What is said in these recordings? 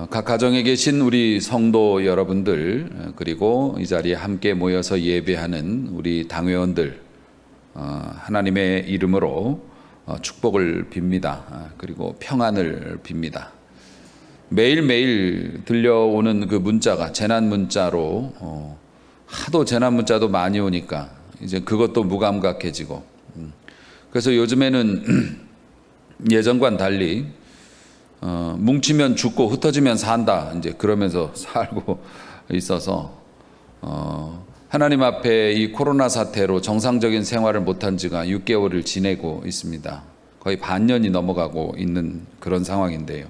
각 가정에 계신 우리 성도 여러분들, 그리고 이 자리에 함께 모여서 예배하는 우리 당회원들, 하나님의 이름으로 축복을 빕니다. 그리고 평안을 빕니다. 매일매일 들려오는 그 문자가 재난 문자로 하도 재난 문자도 많이 오니까 이제 그것도 무감각해지고, 그래서 요즘에는 예전과는 달리 뭉치면 죽고 흩어지면 산다, 이제 그러면서 살고 있어서 하나님 앞에 이 코로나 사태로 정상적인 생활을 못한 지가 6개월을 지내고 있습니다. 거의 반년이 넘어가고 있는 그런 상황인데요.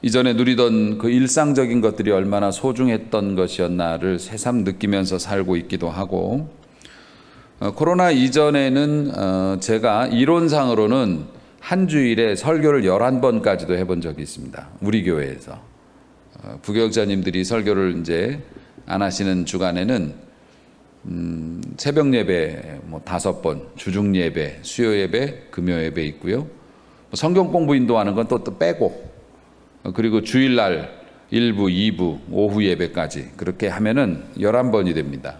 이전에 누리던 그 일상적인 것들이 얼마나 소중했던 것이었나를 새삼 느끼면서 살고 있기도 하고, 코로나 이전에는 제가 이론상으로는 한 주일에 설교를 11번까지도 해본 적이 있습니다. 우리 교회에서. 부교육자님들이 설교를 이제 안 하시는 주간에는 새벽 예배 5번, 주중 예배, 수요 예배, 금요 예배 있고요. 성경 공부 인도하는 건 또 빼고, 그리고 주일날 1부, 2부, 오후 예배까지 그렇게 하면은 11번이 됩니다.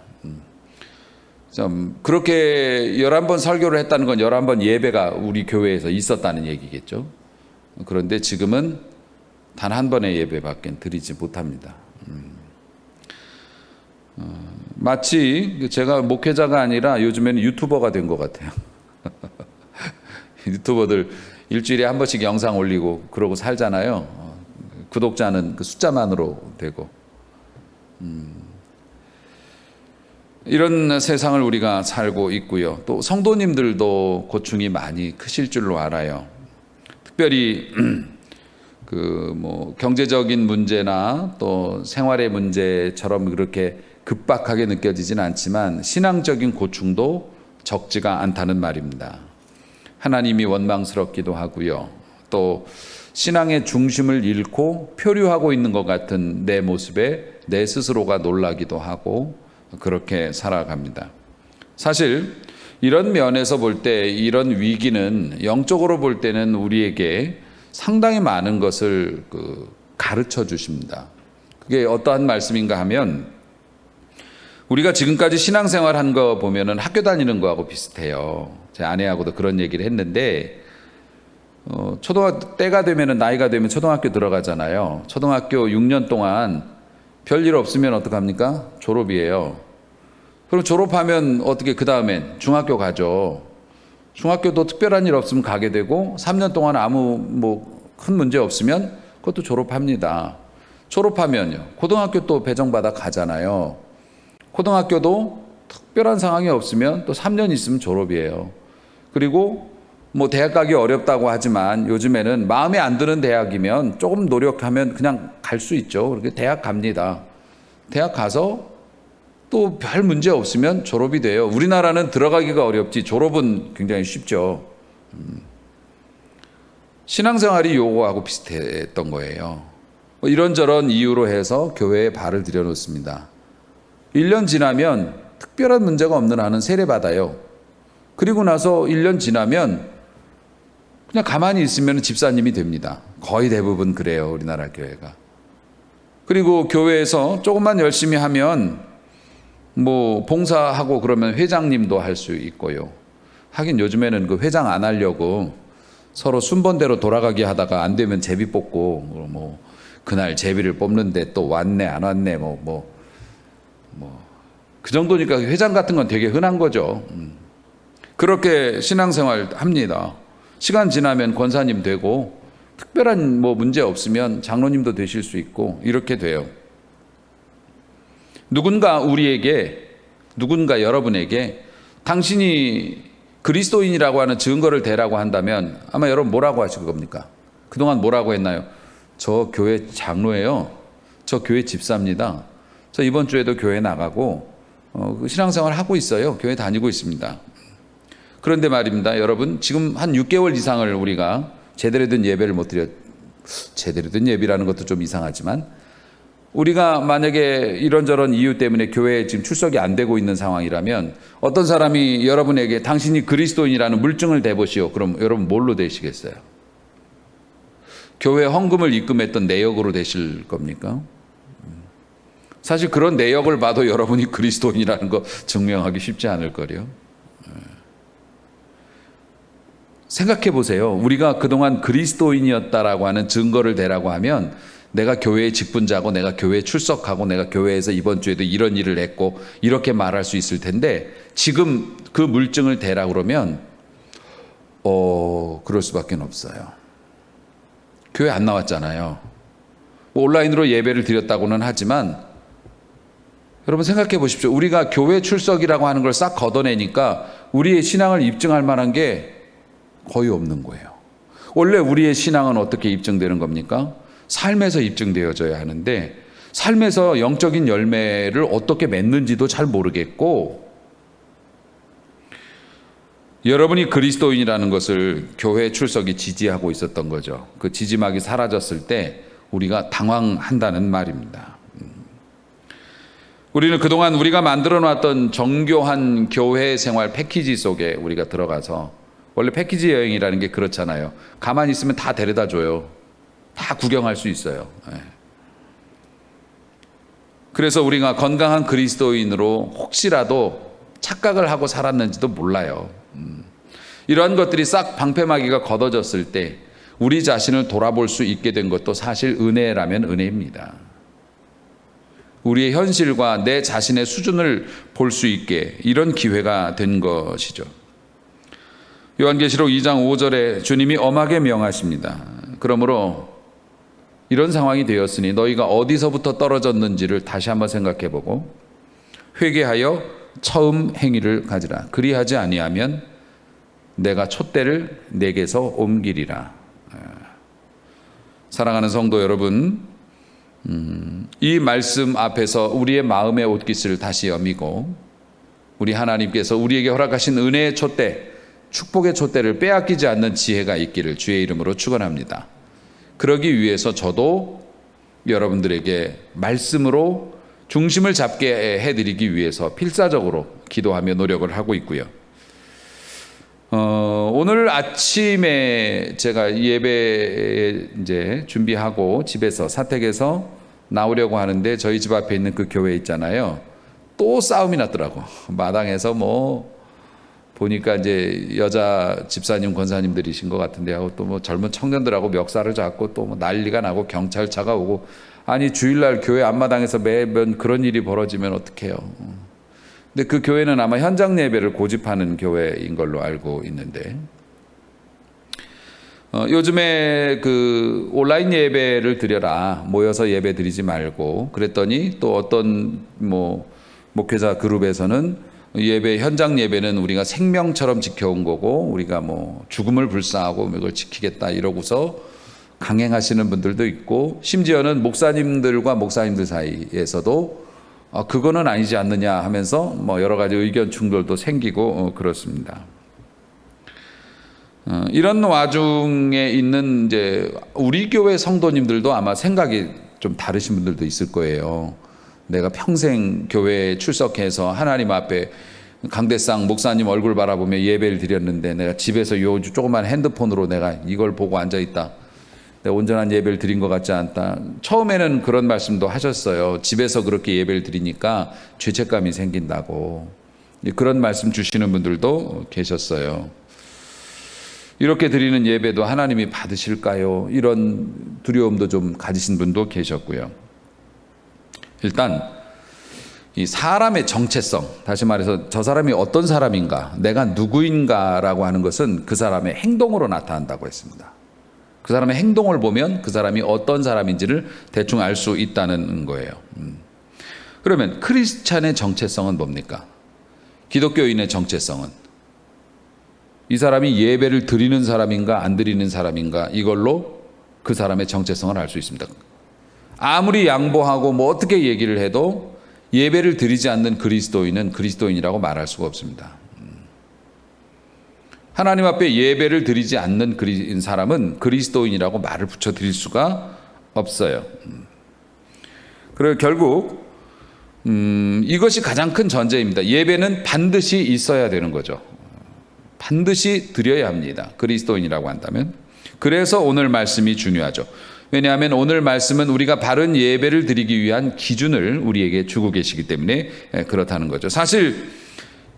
그렇게 11번 설교를 했다는 건 11번 예배가 우리 교회에서 있었다는 얘기겠죠. 그런데 지금은 단 한 번의 예배밖에 드리지 못합니다. 마치 제가 목회자가 아니라 요즘에는 유튜버가 된 것 같아요. 유튜버들 일주일에 한 번씩 영상 올리고 그러고 살잖아요. 구독자는 그 숫자만으로 되고. 이런 세상을 우리가 살고 있고요. 또 성도님들도 고충이 많이 크실 줄로 알아요. 특별히 경제적인 문제나 또 생활의 문제처럼 그렇게 급박하게 느껴지진 않지만 신앙적인 고충도 적지가 않다는 말입니다. 하나님이 원망스럽기도 하고요. 또 신앙의 중심을 잃고 표류하고 있는 것 같은 내 모습에 내 스스로가 놀라기도 하고 그렇게 살아갑니다. 사실 이런 면에서 볼 때 이런 위기는 영적으로 볼 때는 우리에게 상당히 많은 것을 가르쳐 주십니다. 그게 어떠한 말씀인가 하면, 우리가 지금까지 신앙생활 한 거 보면은 학교 다니는 거하고 비슷해요. 제 아내하고도 그런 얘기를 했는데, 초등학교 때가 되면은, 나이가 되면 초등학교 들어가잖아요. 초등학교 6년 동안 별일 없으면 어떡합니까? 졸업이에요. 그럼 졸업하면 어떻게 그 다음엔 중학교 가죠. 중학교도 특별한 일 없으면 가게 되고 3년 동안 아무 큰 문제 없으면 그것도 졸업합니다. 졸업하면요, 고등학교 또 배정받아 가잖아요. 고등학교도 특별한 상황이 없으면 또 3년 있으면 졸업이에요. 그리고 대학 가기 어렵다고 하지만 요즘에는 마음에 안 드는 대학이면 조금 노력하면 그냥 갈 수 있죠. 그렇게 대학 갑니다. 대학 가서 또 별 문제 없으면 졸업이 돼요. 우리나라는 들어가기가 어렵지 졸업은 굉장히 쉽죠. 신앙생활이 요거하고 비슷했던 거예요. 이런저런 이유로 해서 교회에 발을 들여놓습니다. 1년 지나면 특별한 문제가 없는 한은 세례받아요. 그리고 나서 1년 지나면 그냥 가만히 있으면 집사님이 됩니다. 거의 대부분 그래요, 우리나라 교회가. 그리고 교회에서 조금만 열심히 하면 봉사하고 그러면 회장님도 할 수 있고요. 하긴 요즘에는 그 회장 안 하려고 서로 순번대로 돌아가게 하다가 안 되면 제비 뽑고, 그날 제비를 뽑는데 또 왔네 안 왔네 그 정도니까 회장 같은 건 되게 흔한 거죠. 그렇게 신앙생활 합니다. 시간 지나면 권사님 되고 특별한 문제 없으면 장로님도 되실 수 있고 이렇게 돼요. 누군가 여러분에게 당신이 그리스도인이라고 하는 증거를 대라고 한다면 아마 여러분 뭐라고 하실 겁니까? 그동안 뭐라고 했나요? 저 교회 장로예요. 저 교회 집사입니다. 저 이번 주에도 교회 나가고 신앙생활 하고 있어요. 교회 다니고 있습니다. 그런데 말입니다, 여러분, 지금 한 6개월 이상을 우리가 제대로 된 예배를 못 드려, 제대로 된 예배라는 것도 좀 이상하지만, 우리가 만약에 이런저런 이유 때문에 교회에 지금 출석이 안 되고 있는 상황이라면 어떤 사람이 여러분에게 당신이 그리스도인이라는 물증을 대보시오. 그럼 여러분 뭘로 되시겠어요? 교회 헌금을 입금했던 내역으로 되실 겁니까? 사실 그런 내역을 봐도 여러분이 그리스도인이라는 거 증명하기 쉽지 않을 거요. 생각해 보세요. 우리가 그동안 그리스도인이었다라고 하는 증거를 대라고 하면 내가 교회의 직분자고 내가 교회에 출석하고 내가 교회에서 이번 주에도 이런 일을 했고 이렇게 말할 수 있을 텐데 지금 그 물증을 대라 그러면 그럴 수밖에 없어요. 교회 안 나왔잖아요. 뭐 온라인으로 예배를 드렸다고는 하지만 여러분 생각해 보십시오. 우리가 교회 출석이라고 하는 걸 싹 걷어내니까 우리의 신앙을 입증할 만한 게 거의 없는 거예요. 원래 우리의 신앙은 어떻게 입증되는 겁니까? 삶에서 입증되어져야 하는데 삶에서 영적인 열매를 어떻게 맺는지도 잘 모르겠고 여러분이 그리스도인이라는 것을 교회 출석이 지지하고 있었던 거죠. 그 지지막이 사라졌을 때 우리가 당황한다는 말입니다. 우리는 그동안 우리가 만들어 놨던 정교한 교회 생활 패키지 속에 우리가 들어가서 원래 패키지 여행이라는 게 그렇잖아요. 가만히 있으면 다 데려다 줘요. 다 구경할 수 있어요. 그래서 우리가 건강한 그리스도인으로 혹시라도 착각을 하고 살았는지도 몰라요. 이러한 것들이 싹 방패막이가 걷어졌을 때 우리 자신을 돌아볼 수 있게 된 것도 사실 은혜라면 은혜입니다. 우리의 현실과 내 자신의 수준을 볼 수 있게 이런 기회가 된 것이죠. 요한계시록 2장 5절에 주님이 엄하게 명하십니다. 그러므로 이런 상황이 되었으니 너희가 어디서부터 떨어졌는지를 다시 한번 생각해보고 회개하여 처음 행위를 가지라. 그리하지 아니하면 내가 촛대를 내게서 옮기리라. 사랑하는 성도 여러분, 이 말씀 앞에서 우리의 마음의 옷깃을 다시 여미고 우리 하나님께서 우리에게 허락하신 은혜의 촛대, 축복의 촛대를 빼앗기지 않는 지혜가 있기를 주의 이름으로 축원합니다. 그러기 위해서 저도 여러분들에게 말씀으로 중심을 잡게 해드리기 위해서 필사적으로 기도하며 노력을 하고 있고요. 오늘 아침에 제가 예배 이제 준비하고 집에서 사택에서 나오려고 하는데 저희 집 앞에 있는 그 교회 있잖아요. 또 싸움이 났더라고. 마당에서 뭐 보니까 이제 여자 집사님 권사님들이신 것 같은데 하고 또 뭐 젊은 청년들하고 멱살을 잡고 또 뭐 난리가 나고 경찰차가 오고 아니 주일날 교회 앞마당에서 매번 그런 일이 벌어지면 어떡해요. 근데 그 교회는 아마 현장 예배를 고집하는 교회인 걸로 알고 있는데 요즘에 그 온라인 예배를 드려라 모여서 예배 드리지 말고 그랬더니 또 어떤 뭐 목회자 그룹에서는 예배 현장 예배는 우리가 생명처럼 지켜온 거고 우리가 뭐 죽음을 불사하고 이걸 지키겠다 이러고서 강행하시는 분들도 있고 심지어는 목사님들과 목사님들 사이에서도 그거는 아니지 않느냐 하면서 뭐 여러 가지 의견 충돌도 생기고 그렇습니다. 이런 와중에 있는 이제 우리 교회 성도님들도 아마 생각이 좀 다르신 분들도 있을 거예요. 내가 평생 교회에 출석해서 하나님 앞에 강대상 목사님 얼굴 바라보며 예배를 드렸는데 내가 집에서 요 조그만 핸드폰으로 내가 이걸 보고 앉아있다. 내가 온전한 예배를 드린 것 같지 않다. 처음에는 그런 말씀도 하셨어요. 집에서 그렇게 예배를 드리니까 죄책감이 생긴다고. 그런 말씀 주시는 분들도 계셨어요. 이렇게 드리는 예배도 하나님이 받으실까요? 이런 두려움도 좀 가지신 분도 계셨고요. 일단 이 사람의 정체성, 다시 말해서 저 사람이 어떤 사람인가, 내가 누구인가라고 하는 것은 그 사람의 행동으로 나타난다고 했습니다. 그 사람의 행동을 보면 그 사람이 어떤 사람인지를 대충 알 수 있다는 거예요. 그러면 크리스찬의 정체성은 뭡니까? 기독교인의 정체성은 이 사람이 예배를 드리는 사람인가 안 드리는 사람인가 이걸로 그 사람의 정체성을 알 수 있습니다. 아무리 양보하고 뭐 어떻게 얘기를 해도 예배를 드리지 않는 그리스도인은 그리스도인이라고 말할 수가 없습니다. 하나님 앞에 예배를 드리지 않는 사람은 그리스도인이라고 말을 붙여드릴 수가 없어요. 그리고 결국 이것이 가장 큰 전제입니다. 예배는 반드시 있어야 되는 거죠. 반드시 드려야 합니다. 그리스도인이라고 한다면. 그래서 오늘 말씀이 중요하죠. 왜냐하면 오늘 말씀은 우리가 바른 예배를 드리기 위한 기준을 우리에게 주고 계시기 때문에 그렇다는 거죠. 사실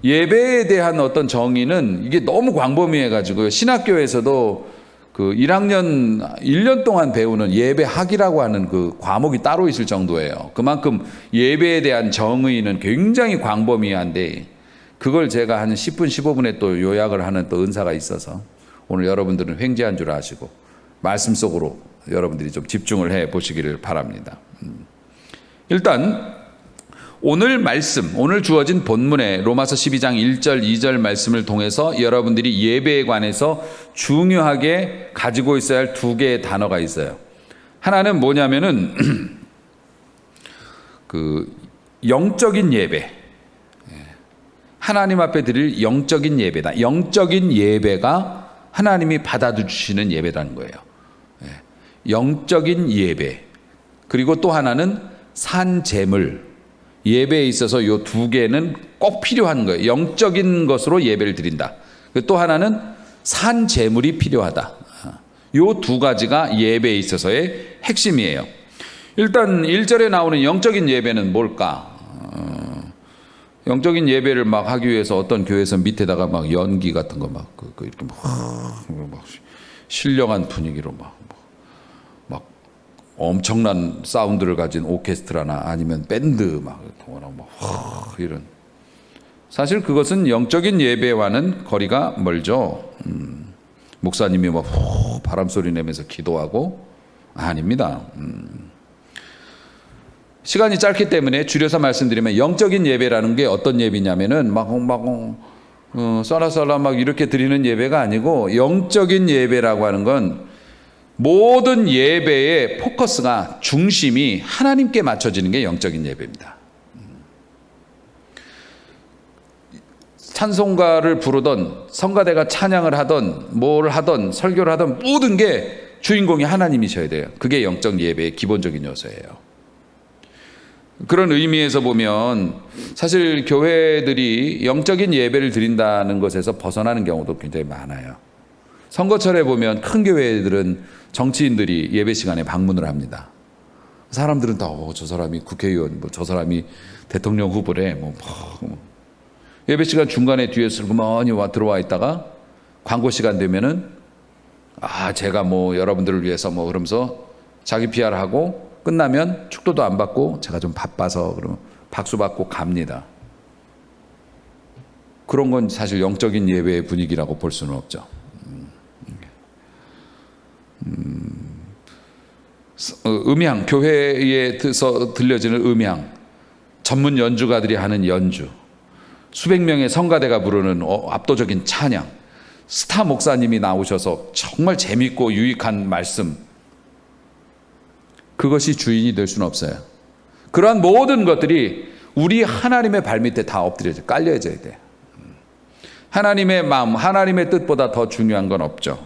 예배에 대한 어떤 정의는 이게 너무 광범위해가지고요. 신학교에서도 그 1년 동안 배우는 예배학이라고 하는 그 과목이 따로 있을 정도예요. 그만큼 예배에 대한 정의는 굉장히 광범위한데 그걸 제가 한 10분, 15분에 또 요약을 하는 또 은사가 있어서 오늘 여러분들은 횡재한 줄 아시고 말씀 속으로 여러분들이 좀 집중을 해 보시기를 바랍니다. 일단 오늘 말씀, 오늘 주어진 본문의 로마서 12장 1절, 2절 말씀을 통해서 여러분들이 예배에 관해서 중요하게 가지고 있어야 할 두 개의 단어가 있어요. 하나는 뭐냐면은 그 영적인 예배. 하나님 앞에 드릴 영적인 예배다. 영적인 예배가 하나님이 받아주시는 예배라는 거예요. 영적인 예배. 그리고 또 하나는 산제물. 예배에 있어서 이 두 개는 꼭 필요한 거예요. 영적인 것으로 예배를 드린다. 또 하나는 산제물이 필요하다. 이 두 가지가 예배에 있어서의 핵심이에요. 일단 1절에 나오는 영적인 예배는 뭘까? 영적인 예배를 막 하기 위해서 어떤 교회에서 밑에다가 막 연기 같은 거 막 이렇게 막 신령한 분위기로 막 엄청난 사운드를 가진 오케스트라나 아니면 밴드 막 이런. 사실 그것은 영적인 예배와는 거리가 멀죠. 목사님이 막 바람 소리 내면서 기도하고 아닙니다. 시간이 짧기 때문에 줄여서 말씀드리면 영적인 예배라는 게 어떤 예배냐면은 썰라썰라 막 이렇게 드리는 예배가 아니고 영적인 예배라고 하는 건 모든 예배의 포커스가 중심이 하나님께 맞춰지는 게 영적인 예배입니다. 찬송가를 부르던 성가대가 찬양을 하던 뭘 하던 설교를 하던 모든 게 주인공이 하나님이셔야 돼요. 그게 영적 예배의 기본적인 요소예요. 그런 의미에서 보면 사실 교회들이 영적인 예배를 드린다는 것에서 벗어나는 경우도 굉장히 많아요. 선거철에 보면 큰 교회들은 정치인들이 예배 시간에 방문을 합니다. 사람들은 다 저 사람이 국회의원, 저 사람이 대통령 후보래. 예배 시간 중간에 뒤에 슬그머니 들어와 있다가 광고 시간 되면은 제가 여러분들을 위해서 그러면서 자기 PR 하고 끝나면 축도도 안 받고 제가 좀 바빠서 그러면 박수 받고 갑니다. 그런 건 사실 영적인 예배의 분위기라고 볼 수는 없죠. 음향, 교회에서 들려지는 음향, 전문 연주가들이 하는 연주, 수백 명의 성가대가 부르는 압도적인 찬양, 스타 목사님이 나오셔서 정말 재밌고 유익한 말씀, 그것이 주인이 될 수는 없어요. 그러한 모든 것들이 우리 하나님의 발밑에 다 엎드려져 깔려져야 돼요. 하나님의 마음, 하나님의 뜻보다 더 중요한 건 없죠.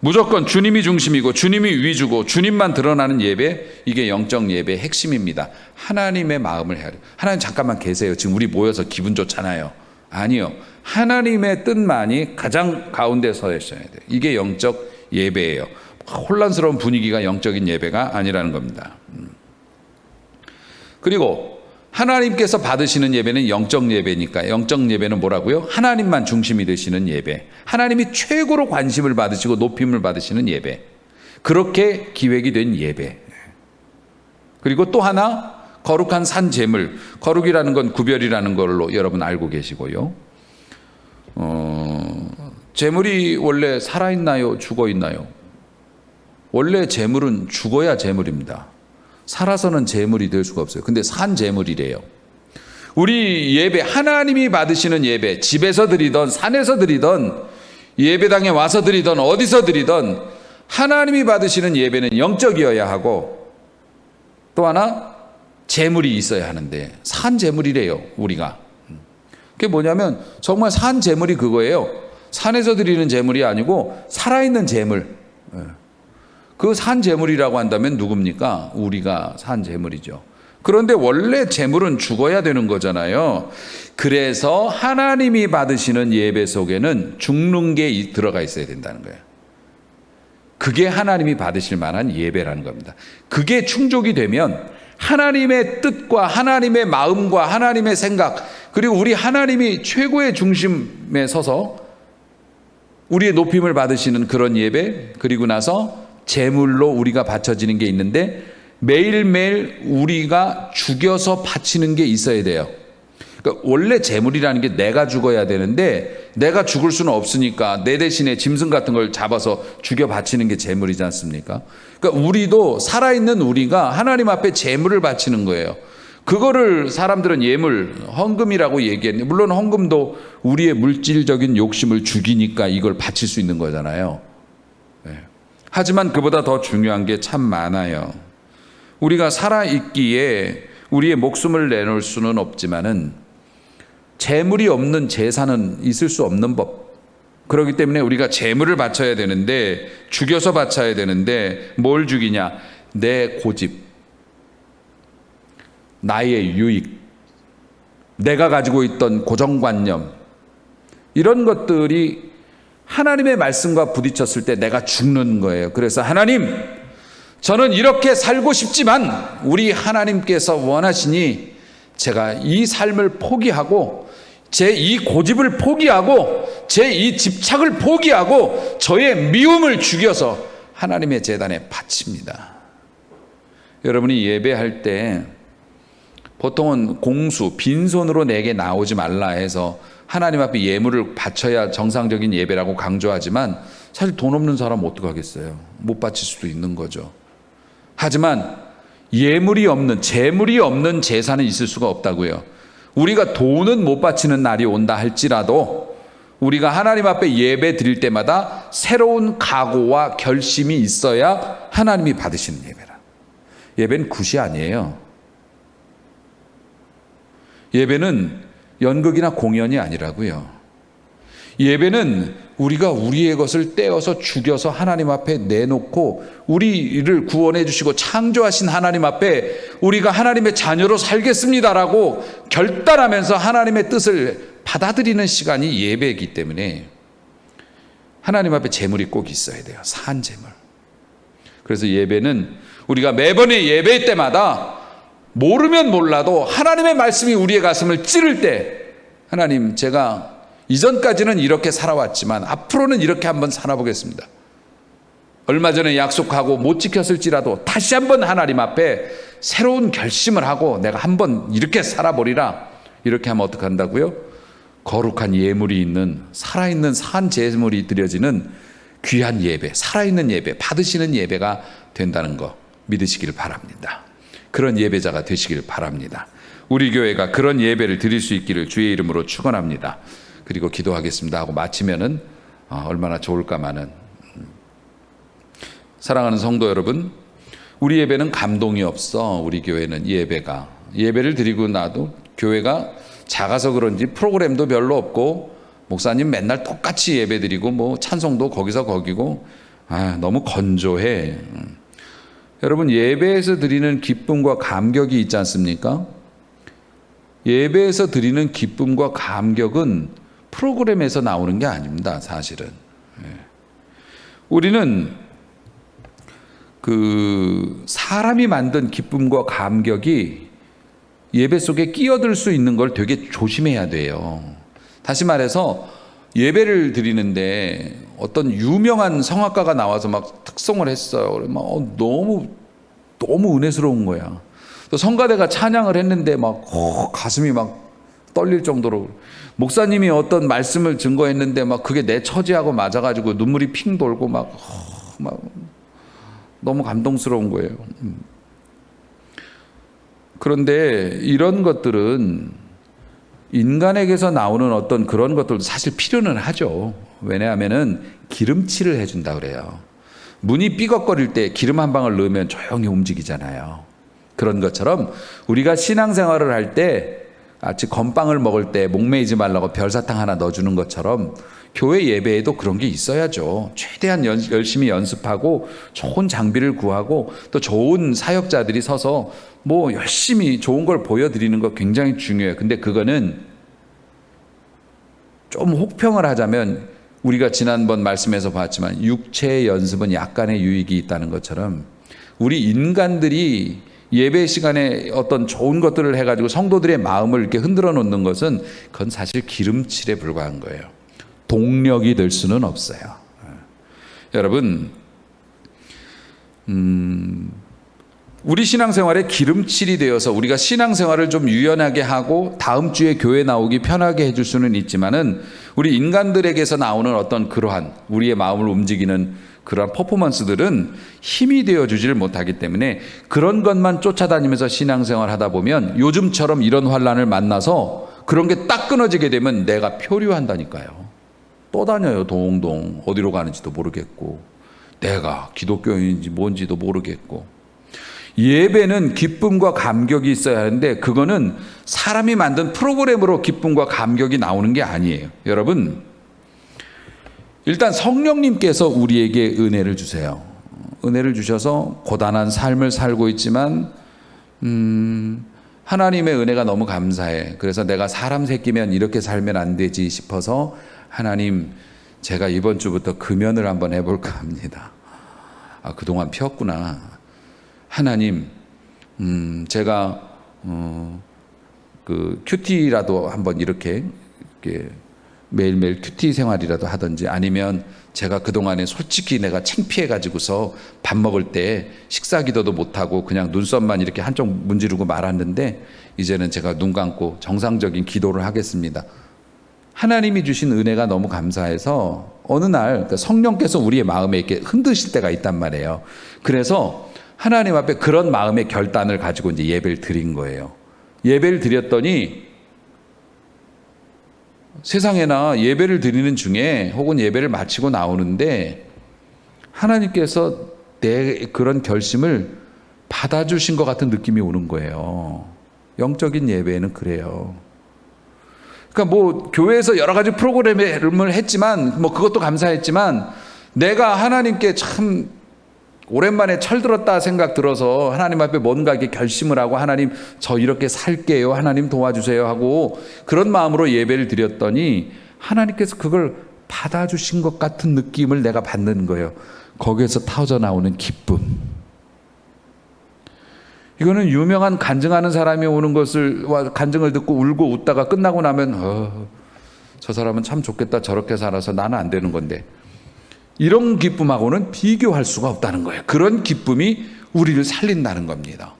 무조건 주님이 중심이고 주님이 위주고 주님만 드러나는 예배, 이게 영적 예배의 핵심입니다. 하나님의 마음을 해야 돼요. 하나님 잠깐만 계세요. 지금 우리 모여서 기분 좋잖아요. 아니요. 하나님의 뜻만이 가장 가운데 서 있어야 돼요. 이게 영적 예배예요. 혼란스러운 분위기가 영적인 예배가 아니라는 겁니다. 그리고 하나님께서 받으시는 예배는 영적 예배니까 영적 예배는 뭐라고요? 하나님만 중심이 되시는 예배. 하나님이 최고로 관심을 받으시고 높임을 받으시는 예배. 그렇게 기획이 된 예배. 그리고 또 하나 거룩한 산제물. 거룩이라는 건 구별이라는 걸로 여러분 알고 계시고요. 제물이 원래 살아있나요? 죽어있나요? 원래 제물은 죽어야 제물입니다. 살아서는 제물이 될 수가 없어요. 근데 산 제물이래요. 우리 예배, 하나님이 받으시는 예배, 집에서 드리던 산에서 드리던 예배당에 와서 드리던 어디서 드리던 하나님이 받으시는 예배는 영적이어야 하고 또 하나 제물이 있어야 하는데 산 제물이래요. 우리가. 그게 뭐냐면 정말 산 제물이 그거예요. 산에서 드리는 제물이 아니고 살아있는 제물. 그 산 제물이라고 한다면 누굽니까? 우리가 산 제물이죠. 그런데 원래 제물은 죽어야 되는 거잖아요. 그래서 하나님이 받으시는 예배 속에는 죽는 게 들어가 있어야 된다는 거예요. 그게 하나님이 받으실 만한 예배라는 겁니다. 그게 충족이 되면 하나님의 뜻과 하나님의 마음과 하나님의 생각, 그리고 우리 하나님이 최고의 중심에 서서 우리의 높임을 받으시는 그런 예배, 그리고 나서 제물로 우리가 바쳐지는 게 있는데 매일매일 우리가 죽여서 바치는 게 있어야 돼요. 그러니까 원래 제물이라는 게 내가 죽어야 되는데 내가 죽을 수는 없으니까 내 대신에 짐승 같은 걸 잡아서 죽여 바치는 게 제물이지 않습니까? 그러니까 우리도 살아있는 우리가 하나님 앞에 제물을 바치는 거예요. 그거를 사람들은 예물, 헌금이라고 얘기했는데 물론 헌금도 우리의 물질적인 욕심을 죽이니까 이걸 바칠 수 있는 거잖아요. 네. 하지만 그보다 더 중요한 게 참 많아요. 우리가 살아있기에 우리의 목숨을 내놓을 수는 없지만은 재물이 없는 제사는 있을 수 없는 법. 그렇기 때문에 우리가 재물을 바쳐야 되는데 죽여서 바쳐야 되는데 뭘 죽이냐? 내 고집, 나의 유익, 내가 가지고 있던 고정관념, 이런 것들이 하나님의 말씀과 부딪혔을 때 내가 죽는 거예요. 그래서 하나님, 저는 이렇게 살고 싶지만 우리 하나님께서 원하시니 제가 이 삶을 포기하고 제 이 고집을 포기하고 제 이 집착을 포기하고 저의 미움을 죽여서 하나님의 제단에 바칩니다. 여러분이 예배할 때 보통은 공수, 빈손으로 내게 나오지 말라 해서 하나님 앞에 예물을 바쳐야 정상적인 예배라고 강조하지만 사실 돈 없는 사람 어떡하겠어요? 못 바칠 수도 있는 거죠. 하지만 예물이 없는, 재물이 없는 제사는 있을 수가 없다고요. 우리가 돈은 못 바치는 날이 온다 할지라도 우리가 하나님 앞에 예배 드릴 때마다 새로운 각오와 결심이 있어야 하나님이 받으시는 예배라. 예배는 굿이 아니에요. 예배는 연극이나 공연이 아니라고요. 예배는 우리가 우리의 것을 떼어서 죽여서 하나님 앞에 내놓고 우리를 구원해 주시고 창조하신 하나님 앞에 우리가 하나님의 자녀로 살겠습니다라고 결단하면서 하나님의 뜻을 받아들이는 시간이 예배이기 때문에 하나님 앞에 제물이 꼭 있어야 돼요. 산 제물. 그래서 예배는 우리가 매번의 예배 때마다 모르면 몰라도 하나님의 말씀이 우리의 가슴을 찌를 때 하나님, 제가 이전까지는 이렇게 살아왔지만 앞으로는 이렇게 한번 살아보겠습니다. 얼마 전에 약속하고 못 지켰을지라도 다시 한번 하나님 앞에 새로운 결심을 하고 내가 한번 이렇게 살아보리라. 이렇게 하면 어떻게 한다고요? 거룩한 예물이 있는 살아있는 산 제물이 드려지는 귀한 예배, 살아있는 예배, 받으시는 예배가 된다는 거 믿으시길 바랍니다. 그런 예배자가 되시길 바랍니다. 우리 교회가 그런 예배를 드릴 수 있기를 주의 이름으로 축원합니다. 그리고 기도하겠습니다 하고 마치면은 얼마나 좋을까마는. 사랑하는 성도 여러분, 우리 예배는 감동이 없어. 우리 교회는 예배를 드리고 나도 교회가 작아서 그런지 프로그램도 별로 없고 목사님 맨날 똑같이 예배 드리고 뭐 찬송도 거기서 거기고 너무 건조해. 여러분, 예배에서 드리는 기쁨과 감격이 있지 않습니까? 예배에서 드리는 기쁨과 감격은 프로그램에서 나오는 게 아닙니다, 사실은. 우리는 그 사람이 만든 기쁨과 감격이 예배 속에 끼어들 수 있는 걸 되게 조심해야 돼요. 다시 말해서 예배를 드리는데 어떤 유명한 성악가가 나와서 막 특송을 했어요. 막 너무 은혜스러운 거야. 또 성가대가 찬양을 했는데 막 가슴이 막 떨릴 정도로, 목사님이 어떤 말씀을 증거했는데 막 그게 내 처지하고 맞아가지고 눈물이 핑 돌고 막 너무 감동스러운 거예요. 그런데 이런 것들은 인간에게서 나오는 어떤 그런 것들도 사실 필요는 하죠. 왜냐하면은 기름칠을 해준다 그래요. 문이 삐걱거릴 때 기름 한 방울 넣으면 조용히 움직이잖아요. 그런 것처럼 우리가 신앙생활을 할 때 같이 건빵을 먹을 때 목매이지 말라고 별사탕 하나 넣어주는 것처럼 교회 예배에도 그런 게 있어야죠. 최대한 열심히 연습하고 좋은 장비를 구하고 또 좋은 사역자들이 서서 뭐 열심히 좋은 걸 보여드리는 거 굉장히 중요해요. 근데 그거는 좀 혹평을 하자면 우리가 지난번 말씀에서 봤지만 육체의 연습은 약간의 유익이 있다는 것처럼 우리 인간들이 예배 시간에 어떤 좋은 것들을 해가지고 성도들의 마음을 이렇게 흔들어 놓는 것은 그건 사실 기름칠에 불과한 거예요. 동력이 될 수는 없어요. 여러분, 우리 신앙생활에 기름칠이 되어서 우리가 신앙생활을 좀 유연하게 하고 다음 주에 교회 나오기 편하게 해줄 수는 있지만은 우리 인간들에게서 나오는 어떤 그러한 우리의 마음을 움직이는 그러한 퍼포먼스들은 힘이 되어주지를 못하기 때문에 그런 것만 쫓아다니면서 신앙생활 하다 보면 요즘처럼 이런 환란을 만나서 그런 게 딱 끊어지게 되면 내가 표류한다니까요. 또 다녀요. 동동 어디로 가는지도 모르겠고 내가 기독교인인지 뭔지도 모르겠고. 예배는 기쁨과 감격이 있어야 하는데 그거는 사람이 만든 프로그램으로 기쁨과 감격이 나오는 게 아니에요. 여러분, 일단 성령님께서 우리에게 은혜를 주세요. 은혜를 주셔서 고단한 삶을 살고 있지만 하나님의 은혜가 너무 감사해. 그래서 내가 사람 새끼면 이렇게 살면 안 되지 싶어서 하나님, 제가 이번 주부터 금연을 한번 해볼까 합니다. 아, 그동안 피웠구나. 하나님, 제가 그 큐티라도 한번 이렇게 매일매일 큐티 생활이라도 하든지 아니면 제가 그동안에 솔직히 내가 창피해 가지고서 밥 먹을 때 식사 기도도 못하고 그냥 눈썹만 이렇게 한쪽 문지르고 말았는데 이제는 제가 눈 감고 정상적인 기도를 하겠습니다. 하나님이 주신 은혜가 너무 감사해서 어느 날 성령께서 우리의 마음에 이렇게 흔드실 때가 있단 말이에요. 그래서 하나님 앞에 그런 마음의 결단을 가지고 이제 예배를 드린 거예요. 예배를 드렸더니 세상에나 예배를 드리는 중에 혹은 예배를 마치고 나오는데 하나님께서 내 그런 결심을 받아주신 것 같은 느낌이 오는 거예요. 영적인 예배에는 그래요. 그러니까 뭐 교회에서 여러 가지 프로그램을 했지만 뭐 그것도 감사했지만 내가 하나님께 참 오랜만에 철들었다 생각 들어서 하나님 앞에 뭔가 이렇게 결심을 하고 하나님 저 이렇게 살게요. 하나님 도와주세요 하고 그런 마음으로 예배를 드렸더니 하나님께서 그걸 받아주신 것 같은 느낌을 내가 받는 거예요. 거기에서 터져 나오는 기쁨. 이거는 유명한 간증하는 사람이 오는 것을 간증을 듣고 울고 웃다가 끝나고 나면 저 사람은 참 좋겠다. 저렇게 살아서 나는 안 되는 건데. 이런 기쁨하고는 비교할 수가 없다는 거예요. 그런 기쁨이 우리를 살린다는 겁니다.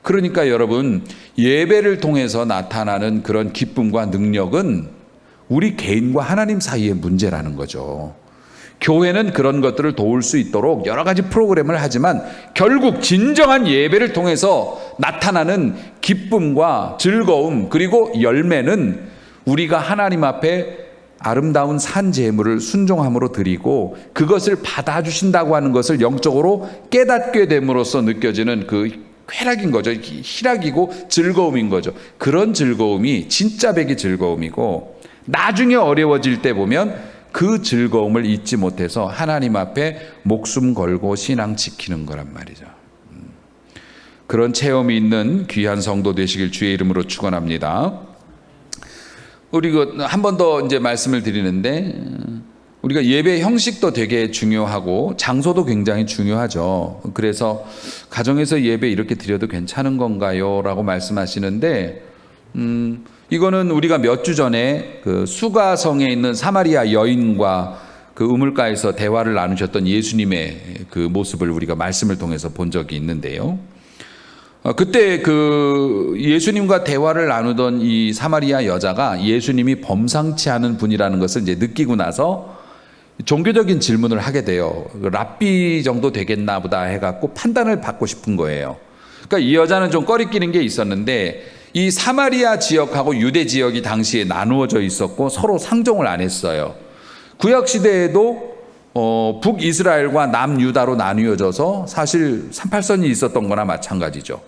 그러니까 여러분, 예배를 통해서 나타나는 그런 기쁨과 능력은 우리 개인과 하나님 사이의 문제라는 거죠. 교회는 그런 것들을 도울 수 있도록 여러 가지 프로그램을 하지만 결국 진정한 예배를 통해서 나타나는 기쁨과 즐거움 그리고 열매는 우리가 하나님 앞에 아름다운 산 제물을 순종함으로 드리고 그것을 받아주신다고 하는 것을 영적으로 깨닫게 됨으로써 느껴지는 그 쾌락인 거죠. 희락이고 즐거움인 거죠. 그런 즐거움이 진짜 백의 즐거움이고 나중에 어려워질 때 보면 그 즐거움을 잊지 못해서 하나님 앞에 목숨 걸고 신앙 지키는 거란 말이죠. 그런 체험이 있는 귀한 성도 되시길 주의 이름으로 축원합니다. 우리가 한 번 더 이제 말씀을 드리는데 우리가 예배 형식도 되게 중요하고 장소도 굉장히 중요하죠. 그래서 가정에서 예배 이렇게 드려도 괜찮은 건가요? 라고 말씀하시는데 이거는 우리가 몇 주 전에 그 수가성에 있는 사마리아 여인과 그 우물가에서 대화를 나누셨던 예수님의 그 모습을 우리가 말씀을 통해서 본 적이 있는데요. 그때 그 예수님과 대화를 나누던 이 사마리아 여자가 예수님이 범상치 않은 분이라는 것을 이제 느끼고 나서 종교적인 질문을 하게 돼요. 랍비 정도 되겠나 보다 해갖고 판단을 받고 싶은 거예요. 그러니까 이 여자는 좀 꺼리끼는 게 있었는데 이 사마리아 지역하고 유대 지역이 당시에 나누어져 있었고 서로 상종을 안 했어요. 구약 시대에도 북이스라엘과 남유다로 나뉘어져서 사실 38선이 있었던 거나 마찬가지죠.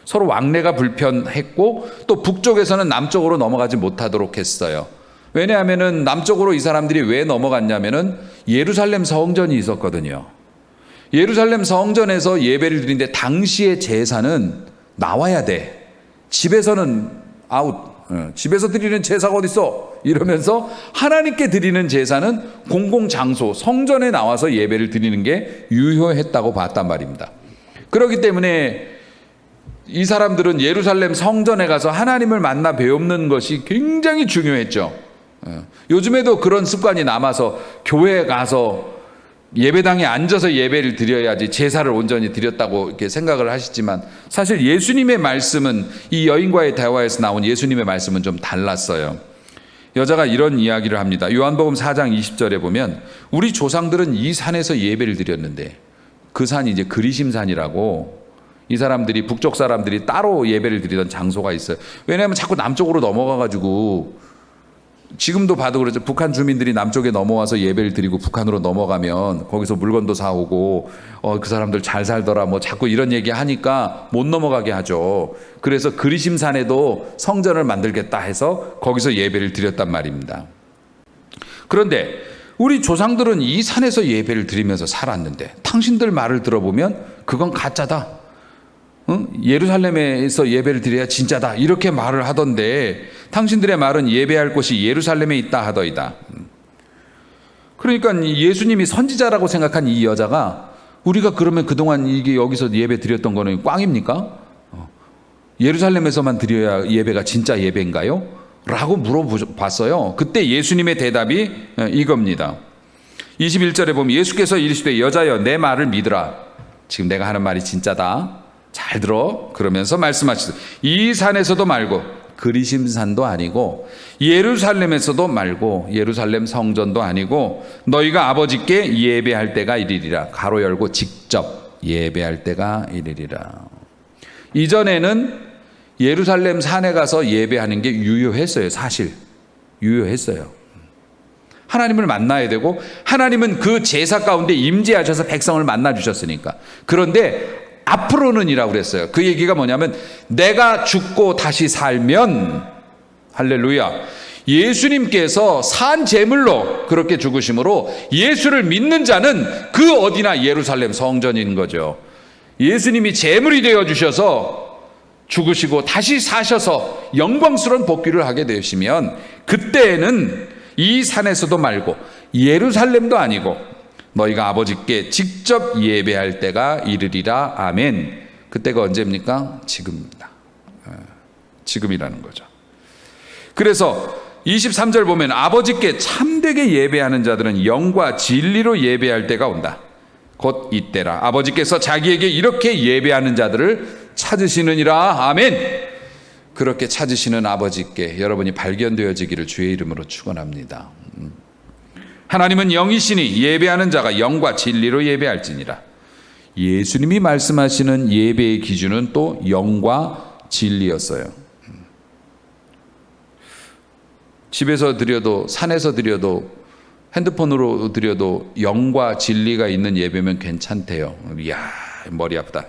서로 왕래가 불편했고 또 북쪽에서는 남쪽으로 넘어가지 못하도록 했어요. 왜냐하면은 남쪽으로 이 사람들이 왜 넘어갔냐면은 예루살렘 성전이 있었거든요. 예루살렘 성전에서 예배를 드리는데 당시의 제사는 나와야 돼. 집에서는 아웃, 집에서 드리는 제사가 어딨어? 이러면서 하나님께 드리는 제사는 공공장소, 성전에 나와서 예배를 드리는 게 유효했다고 봤단 말입니다. 그렇기 때문에 이 사람들은 예루살렘 성전에 가서 하나님을 만나 배우는 것이 굉장히 중요했죠. 요즘에도 그런 습관이 남아서 교회에 가서 예배당에 앉아서 예배를 드려야지 제사를 온전히 드렸다고 이렇게 생각을 하시지만, 사실 예수님의 말씀은, 이 여인과의 대화에서 나온 예수님의 말씀은 좀 달랐어요. 여자가 이런 이야기를 합니다. 요한복음 4장 20절에 보면 우리 조상들은 이 산에서 예배를 드렸는데, 그 산이 이제 그리심산이라고, 이 사람들이, 북쪽 사람들이 따로 예배를 드리던 장소가 있어요. 왜냐하면 자꾸 남쪽으로 넘어가가지고, 지금도 봐도 그렇죠. 북한 주민들이 남쪽에 넘어와서 예배를 드리고 북한으로 넘어가면 거기서 물건도 사오고, 그 사람들 잘 살더라, 뭐 자꾸 이런 얘기 하니까 못 넘어가게 하죠. 그래서 그리심산에도 성전을 만들겠다 해서 거기서 예배를 드렸단 말입니다. 그런데 우리 조상들은 이 산에서 예배를 드리면서 살았는데, 당신들 말을 들어보면 그건 가짜다, 예루살렘에서 예배를 드려야 진짜다, 이렇게 말을 하던데, 당신들의 말은 예배할 곳이 예루살렘에 있다 하더이다. 그러니까 예수님이 선지자라고 생각한 이 여자가, 우리가 그러면 그동안 이게 여기서 예배 드렸던 거는 꽝입니까? 예루살렘에서만 드려야 예배가 진짜 예배인가요? 라고 물어봤어요. 그때 예수님의 대답이 이겁니다. 21절에 보면 예수께서 이르시되 여자여 내 말을 믿으라. 지금 내가 하는 말이 진짜다, 잘 들어. 그러면서 말씀하시되 이 산에서도 말고, 그리심산도 아니고 예루살렘에서도 말고, 예루살렘 성전도 아니고 너희가 아버지께 예배할 때가 이르리라. 가로 열고 직접 예배할 때가 이르리라. 이전에는 예루살렘 산에 가서 예배하는 게 유효했어요. 사실 유효했어요. 하나님을 만나야 되고, 하나님은 그 제사 가운데 임재하셔서 백성을 만나 주셨으니까. 그런데 앞으로는 이라고 그랬어요. 그 얘기가 뭐냐면, 내가 죽고 다시 살면, 할렐루야, 예수님께서 산 제물로 그렇게 죽으심으로 예수를 믿는 자는 그 어디나 예루살렘 성전인 거죠. 예수님이 제물이 되어 주셔서 죽으시고 다시 사셔서 영광스러운 복귀를 하게 되시면, 그때에는 이 산에서도 말고 예루살렘도 아니고 너희가 아버지께 직접 예배할 때가 이르리라. 아멘. 그때가 언제입니까? 지금입니다. 지금이라는 거죠. 그래서 23절 보면 아버지께 참되게 예배하는 자들은 영과 진리로 예배할 때가 온다. 곧 이때라. 아버지께서 자기에게 이렇게 예배하는 자들을 찾으시느니라. 아멘. 그렇게 찾으시는 아버지께 여러분이 발견되어지기를 주의 이름으로 축원합니다. 하나님은 영이시니 예배하는 자가 영과 진리로 예배할지니라. 예수님이 말씀하시는 예배의 기준은 또 영과 진리였어요. 집에서 드려도, 산에서 드려도, 핸드폰으로 드려도 영과 진리가 있는 예배면 괜찮대요. 이야, 머리 아프다.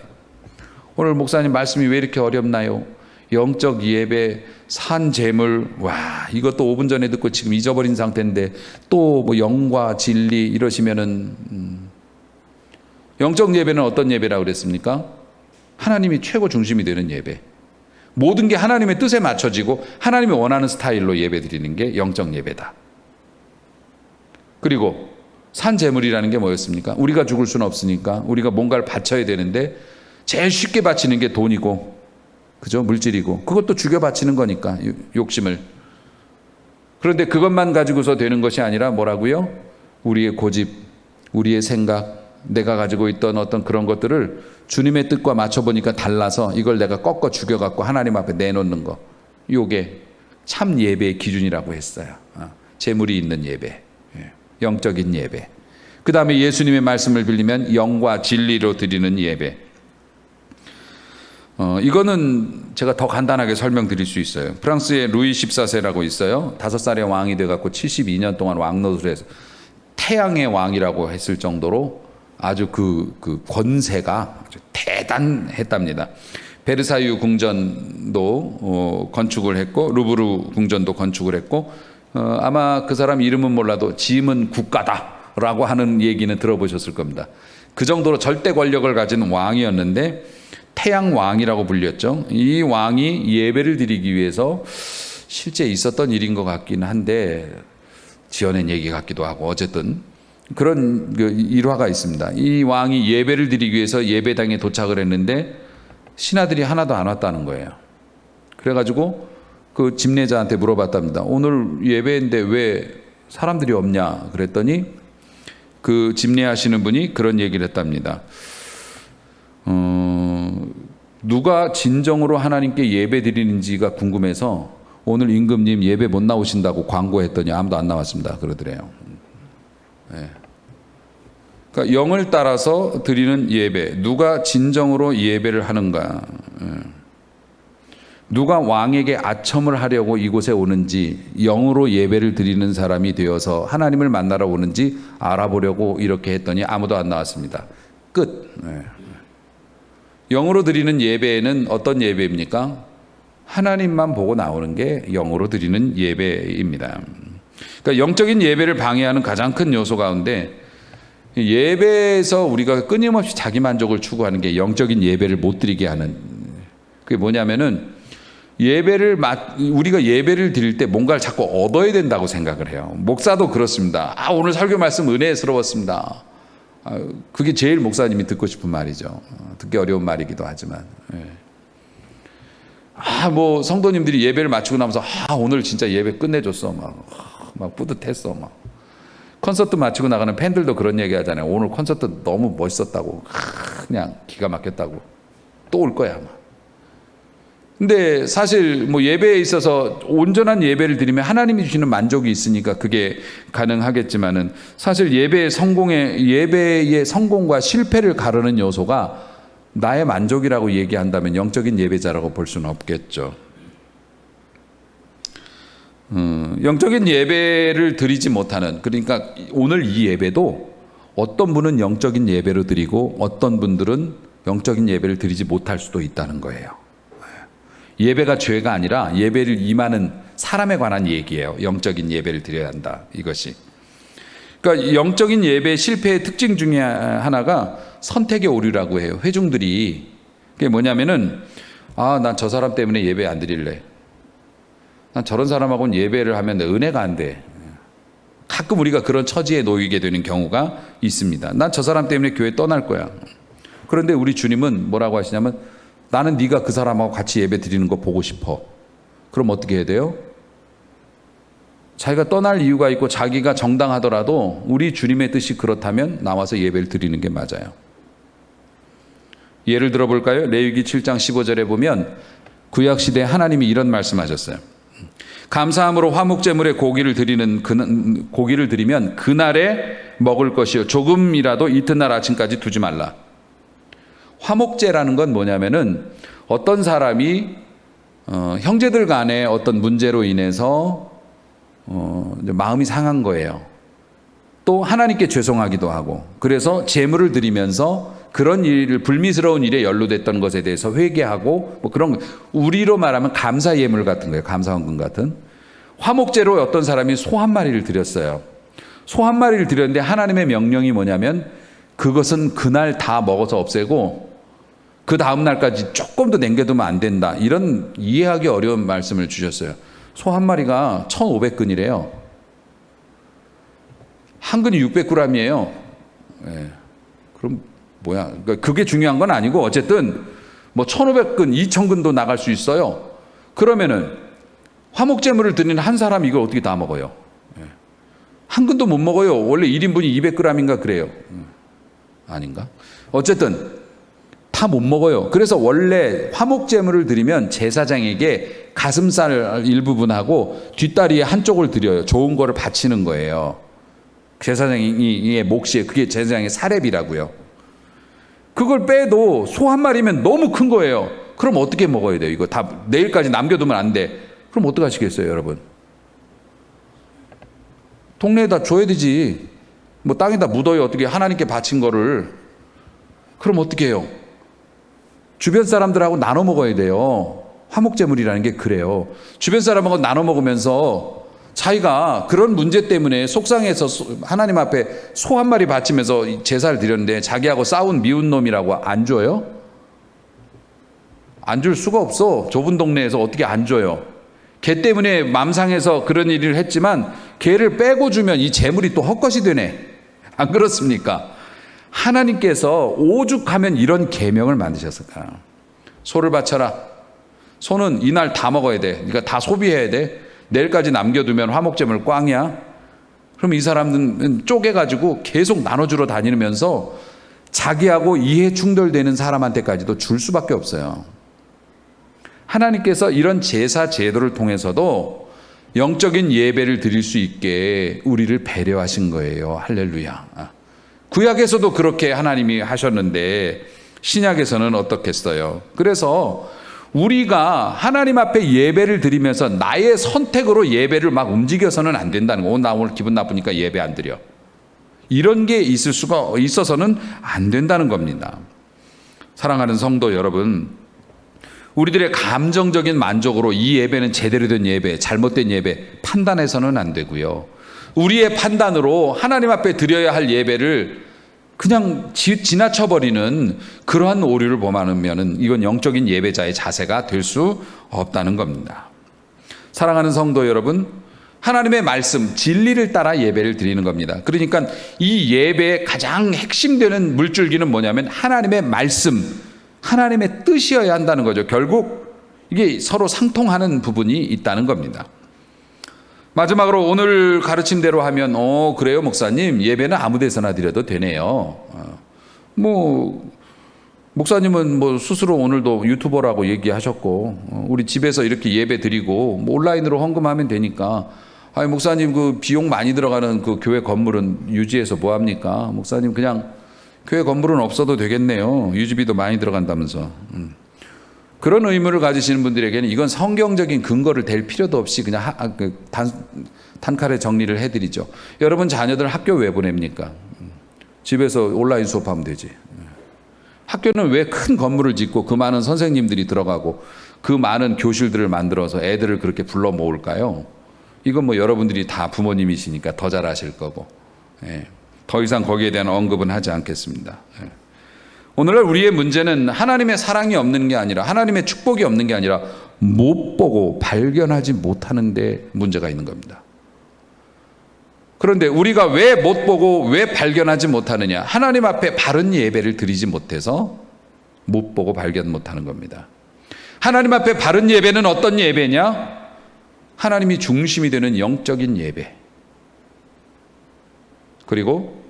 오늘 목사님 말씀이 왜 이렇게 어렵나요? 영적 예배, 산 제물, 와, 이것도 5분 전에 듣고 지금 잊어버린 상태인데 또 뭐 영과 진리 이러시면은, 영적 예배는 어떤 예배라고 그랬습니까? 하나님이 최고 중심이 되는 예배. 모든 게 하나님의 뜻에 맞춰지고 하나님이 원하는 스타일로 예배 드리는 게 영적 예배다. 그리고 산 제물이라는 게 뭐였습니까? 우리가 죽을 수는 없으니까 우리가 뭔가를 바쳐야 되는데 제일 쉽게 바치는 게 돈이고, 그죠? 물질이고, 그것도 죽여 바치는 거니까, 욕심을. 그런데 그것만 가지고서 되는 것이 아니라 뭐라고요? 우리의 고집, 우리의 생각, 내가 가지고 있던 어떤 그런 것들을 주님의 뜻과 맞춰보니까 달라서 이걸 내가 꺾어 죽여갖고 하나님 앞에 내놓는 거, 요게 참 예배의 기준이라고 했어요. 재물이 있는 예배, 영적인 예배. 그 다음에 예수님의 말씀을 빌리면 영과 진리로 드리는 예배. 이거는 제가 더 간단하게 설명드릴 수 있어요. 프랑스의 루이 14세라고 있어요. 5살의 왕이 돼갖고 72년 동안 왕노릇을 해서 태양의 왕이라고 했을 정도로 아주 그 권세가 아주 대단했답니다. 베르사유 궁전도 건축을 했고, 루브르 궁전도 건축을 했고, 아마 그 사람 이름은 몰라도 짐은 국가다라고 하는 얘기는 들어보셨을 겁니다. 그 정도로 절대 권력을 가진 왕이었는데 태양 왕이라고 불렸죠. 이 왕이 예배를 드리기 위해서 실제 있었던 일인 것 같긴 한데 지어낸 얘기 같기도 하고 어쨌든 그런 일화가 있습니다. 이 왕이 예배를 드리기 위해서 예배당에 도착을 했는데 신하들이 하나도 안 왔다는 거예요. 그래가지고 그 집례자한테 물어봤답니다. 오늘 예배인데 왜 사람들이 없냐 그랬더니 그 집례하시는 분이 그런 얘기를 했답니다. 누가 진정으로 하나님께 예배 드리는지가 궁금해서 오늘 임금님 예배 못 나오신다고 광고했더니 아무도 안 나왔습니다. 그러더래요. 네. 그러니까 영을 따라서 드리는 예배, 누가 진정으로 예배를 하는가, 누가 왕에게 아첨을 하려고 이곳에 오는지, 영으로 예배를 드리는 사람이 되어서 하나님을 만나러 오는지 알아보려고 이렇게 했더니 아무도 안 나왔습니다. 끝. 네. 영으로 드리는 예배는 어떤 예배입니까? 하나님만 보고 나오는 게 영으로 드리는 예배입니다. 그러니까 영적인 예배를 방해하는 가장 큰 요소 가운데 예배에서 우리가 끊임없이 자기 만족을 추구하는 게 영적인 예배를 못 드리게 하는, 그게 뭐냐면은 우리가 예배를 드릴 때 뭔가를 자꾸 얻어야 된다고 생각을 해요. 목사도 그렇습니다. 오늘 설교 말씀 은혜스러웠습니다. 그게 제일 목사님이 듣고 싶은 말이죠. 듣기 어려운 말이기도 하지만. 뭐 성도님들이 예배를 마치고 나면서 오늘 진짜 예배 끝내줬어. 막 뿌듯했어. 막. 콘서트 마치고 나가는 팬들도 그런 얘기 하잖아요. 오늘 콘서트 너무 멋있었다고. 그냥 기가 막혔다고. 또 올 거야, 아마. 근데 사실 뭐 예배에 있어서 온전한 예배를 드리면 하나님이 주시는 만족이 있으니까 그게 가능하겠지만은 사실 예배의 성공과 실패를 가르는 요소가 나의 만족이라고 얘기한다면 영적인 예배자라고 볼 수는 없겠죠. 영적인 예배를 드리지 못하는, 그러니까 오늘 이 예배도 어떤 분은 영적인 예배로 드리고 어떤 분들은 영적인 예배를 드리지 못할 수도 있다는 거예요. 예배가 죄가 아니라 예배를 임하는 사람에 관한 얘기예요. 영적인 예배를 드려야 한다, 이것이. 그러니까 영적인 예배의 실패의 특징 중에 하나가 선택의 오류라고 해요. 회중들이. 그게 뭐냐면은 난 저 사람 때문에 예배 안 드릴래. 난 저런 사람하고는 예배를 하면 은혜가 안 돼. 가끔 우리가 그런 처지에 놓이게 되는 경우가 있습니다. 난 저 사람 때문에 교회 떠날 거야. 그런데 우리 주님은 뭐라고 하시냐면 나는 네가 그 사람하고 같이 예배 드리는 거 보고 싶어. 그럼 어떻게 해야 돼요? 자기가 떠날 이유가 있고 자기가 정당하더라도 우리 주님의 뜻이 그렇다면 나와서 예배를 드리는 게 맞아요. 예를 들어 볼까요? 레위기 7장 15절에 보면 구약시대에 하나님이 이런 말씀하셨어요. 감사함으로 화목제물에 고기를 드리면 그날에 먹을 것이요 조금이라도 이튿날 아침까지 두지 말라. 화목제라는 건 뭐냐면은 어떤 사람이 형제들 간의 어떤 문제로 인해서 마음이 상한 거예요. 또 하나님께 죄송하기도 하고, 그래서 제물을 드리면서 그런 일을, 불미스러운 일에 연루됐던 것에 대해서 회개하고 뭐 그런, 우리로 말하면 감사 예물 같은 거예요. 감사헌금 같은. 화목제로 어떤 사람이 소 한 마리를 드렸어요. 소 한 마리를 드렸는데 하나님의 명령이 뭐냐면 그것은 그날 다 먹어서 없애고 그 다음 날까지 조금도 남겨두면 안 된다. 이런 이해하기 어려운 말씀을 주셨어요. 소 한 마리가 1,500근이래요. 한 근이 600g이에요. 네. 그럼 뭐야? 그게 중요한 건 아니고 어쨌든 뭐 1,500근, 2,000근도 나갈 수 있어요. 그러면은 화목제물을 드리는 한 사람이 이걸 어떻게 다 먹어요? 네. 한 근도 못 먹어요. 원래 1인분이 200g인가 그래요. 아닌가? 어쨌든 다 못 먹어요. 그래서 원래 화목제물을 드리면 제사장에게 가슴살 일부분하고 뒷다리 한쪽을 드려요. 좋은 거를 바치는 거예요. 제사장의 몫이에요. 그게 제사장의 사렙이라고요. 그걸 빼도 소 한 마리면 너무 큰 거예요. 그럼 어떻게 먹어야 돼요? 이거 다 내일까지 남겨두면 안 돼. 그럼 어떡하시겠어요, 여러분? 동네에다 줘야 되지. 뭐 땅에다 묻어요. 어떻게 하나님께 바친 거를. 그럼 어떻게 해요? 주변 사람들하고 나눠 먹어야 돼요. 화목제물이라는 게 그래요. 주변 사람하고 나눠 먹으면서 자기가 그런 문제 때문에 속상해서 하나님 앞에 소 한 마리 바치면서 제사를 드렸는데 자기하고 싸운 미운 놈이라고 안 줘요? 안 줄 수가 없어. 좁은 동네에서 어떻게 안 줘요? 개 때문에 맘상에서 그런 일을 했지만 개를 빼고 주면 이 재물이 또 헛것이 되네. 안 그렇습니까? 하나님께서 오죽하면 이런 계명을 만드셨을까? 소를 바쳐라. 소는 이날 다 먹어야 돼. 그러니까 다 소비해야 돼. 내일까지 남겨두면 화목제물 꽝이야. 그럼 이 사람들은 쪼개가지고 계속 나눠주러 다니면서 자기하고 이해 충돌되는 사람한테까지도 줄 수밖에 없어요. 하나님께서 이런 제사 제도를 통해서도 영적인 예배를 드릴 수 있게 우리를 배려하신 거예요. 할렐루야. 구약에서도 그렇게 하나님이 하셨는데 신약에서는 어떻겠어요? 그래서 우리가 하나님 앞에 예배를 드리면서 나의 선택으로 예배를 막 움직여서는 안 된다는 거. 나 오늘 기분 나쁘니까 예배 안 드려. 이런 게 있어서는 안 된다는 겁니다. 사랑하는 성도 여러분, 우리들의 감정적인 만족으로 이 예배는 제대로 된 예배, 잘못된 예배 판단해서는 안 되고요. 우리의 판단으로 하나님 앞에 드려야 할 예배를 그냥 지나쳐버리는 그러한 오류를 범하면 이건 영적인 예배자의 자세가 될 수 없다는 겁니다. 사랑하는 성도 여러분, 하나님의 말씀, 진리를 따라 예배를 드리는 겁니다. 그러니까 이 예배의 가장 핵심되는 물줄기는 뭐냐면 하나님의 말씀, 하나님의 뜻이어야 한다는 거죠. 결국 이게 서로 상통하는 부분이 있다는 겁니다. 마지막으로 오늘 가르침대로 하면 그래요 목사님, 예배는 아무 데서나 드려도 되네요. 목사님은 스스로 오늘도 유튜버라고 얘기하셨고 우리 집에서 이렇게 예배 드리고 온라인으로 헌금하면 되니까 아니 목사님 그 비용 많이 들어가는 그 교회 건물은 유지해서 뭐 합니까? 목사님 그냥 교회 건물은 없어도 되겠네요. 유지비도 많이 들어간다면서. 그런 의무를 가지시는 분들에게는 이건 성경적인 근거를 댈 필요도 없이 그냥 단칼에 정리를 해드리죠. 여러분 자녀들 학교 왜 보냅니까? 집에서 온라인 수업하면 되지. 학교는 왜 큰 건물을 짓고 그 많은 선생님들이 들어가고 그 많은 교실들을 만들어서 애들을 그렇게 불러 모을까요? 이건 여러분들이 다 부모님이시니까 더 잘 아실 거고, 더 이상 거기에 대한 언급은 하지 않겠습니다. 오늘날 우리의 문제는 하나님의 사랑이 없는 게 아니라 하나님의 축복이 없는 게 아니라 못 보고 발견하지 못하는 데 문제가 있는 겁니다. 그런데 우리가 왜 못 보고 왜 발견하지 못하느냐? 하나님 앞에 바른 예배를 드리지 못해서 못 보고 발견 못하는 겁니다. 하나님 앞에 바른 예배는 어떤 예배냐? 하나님이 중심이 되는 영적인 예배. 그리고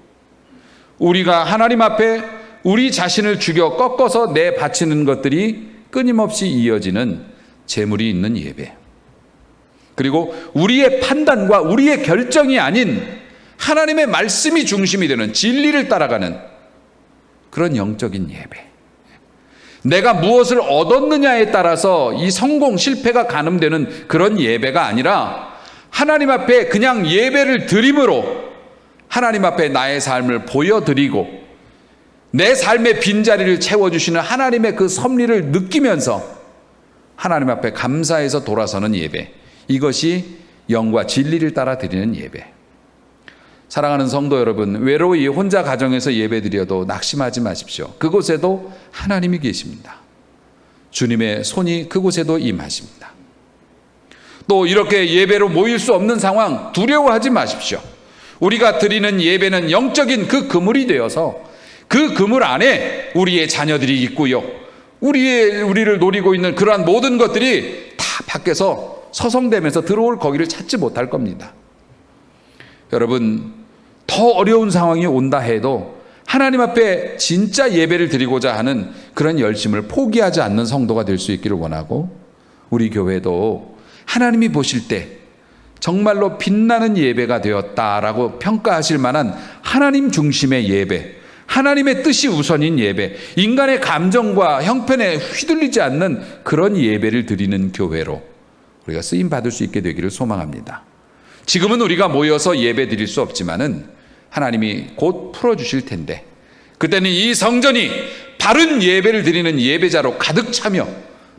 우리가 하나님 앞에 우리 자신을 죽여 꺾어서 내바치는 것들이 끊임없이 이어지는 재물이 있는 예배. 그리고 우리의 판단과 우리의 결정이 아닌 하나님의 말씀이 중심이 되는 진리를 따라가는 그런 영적인 예배. 내가 무엇을 얻었느냐에 따라서 이 성공, 실패가 가늠되는 그런 예배가 아니라 하나님 앞에 그냥 예배를 드림으로 하나님 앞에 나의 삶을 보여드리고 내 삶의 빈자리를 채워주시는 하나님의 그 섭리를 느끼면서 하나님 앞에 감사해서 돌아서는 예배. 이것이 영과 진리를 따라 드리는 예배. 사랑하는 성도 여러분, 외로이 혼자 가정에서 예배 드려도 낙심하지 마십시오. 그곳에도 하나님이 계십니다. 주님의 손이 그곳에도 임하십니다. 또 이렇게 예배로 모일 수 없는 상황 두려워하지 마십시오. 우리가 드리는 예배는 영적인 그 그물이 되어서 그 그물 안에 우리의 자녀들이 있고요. 우리를 노리고 있는 그러한 모든 것들이 다 밖에서 서성대면서 들어올 거기를 찾지 못할 겁니다. 여러분, 더 어려운 상황이 온다 해도 하나님 앞에 진짜 예배를 드리고자 하는 그런 열심을 포기하지 않는 성도가 될 수 있기를 원하고, 우리 교회도 하나님이 보실 때 정말로 빛나는 예배가 되었다라고 평가하실 만한 하나님 중심의 예배, 하나님의 뜻이 우선인 예배, 인간의 감정과 형편에 휘둘리지 않는 그런 예배를 드리는 교회로 우리가 쓰임 받을 수 있게 되기를 소망합니다. 지금은 우리가 모여서 예배 드릴 수 없지만은 하나님이 곧 풀어주실 텐데, 그때는 이 성전이 바른 예배를 드리는 예배자로 가득 차며,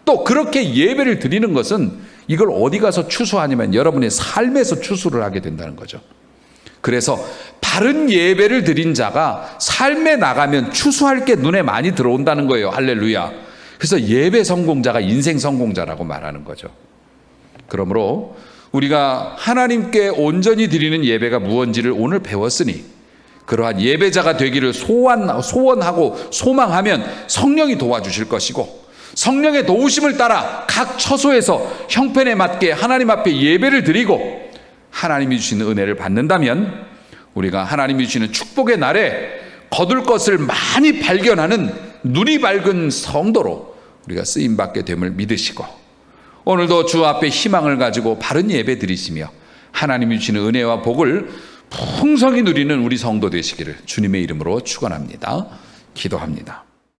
또 그렇게 예배를 드리는 것은 이걸 어디 가서 추수하냐면 여러분의 삶에서 추수를 하게 된다는 거죠. 그래서 바른 예배를 드린 자가 삶에 나가면 추수할 게 눈에 많이 들어온다는 거예요. 할렐루야. 그래서 예배 성공자가 인생 성공자라고 말하는 거죠. 그러므로 우리가 하나님께 온전히 드리는 예배가 무엇인지를 오늘 배웠으니 그러한 예배자가 되기를 소원하고 소망하면 성령이 도와주실 것이고, 성령의 도우심을 따라 각 처소에서 형편에 맞게 하나님 앞에 예배를 드리고 하나님이 주시는 은혜를 받는다면 우리가 하나님이 주시는 축복의 날에 거둘 것을 많이 발견하는 눈이 밝은 성도로 우리가 쓰임받게 됨을 믿으시고, 오늘도 주 앞에 희망을 가지고 바른 예배 드리시며 하나님이 주시는 은혜와 복을 풍성히 누리는 우리 성도 되시기를 주님의 이름으로 축원합니다. 기도합니다.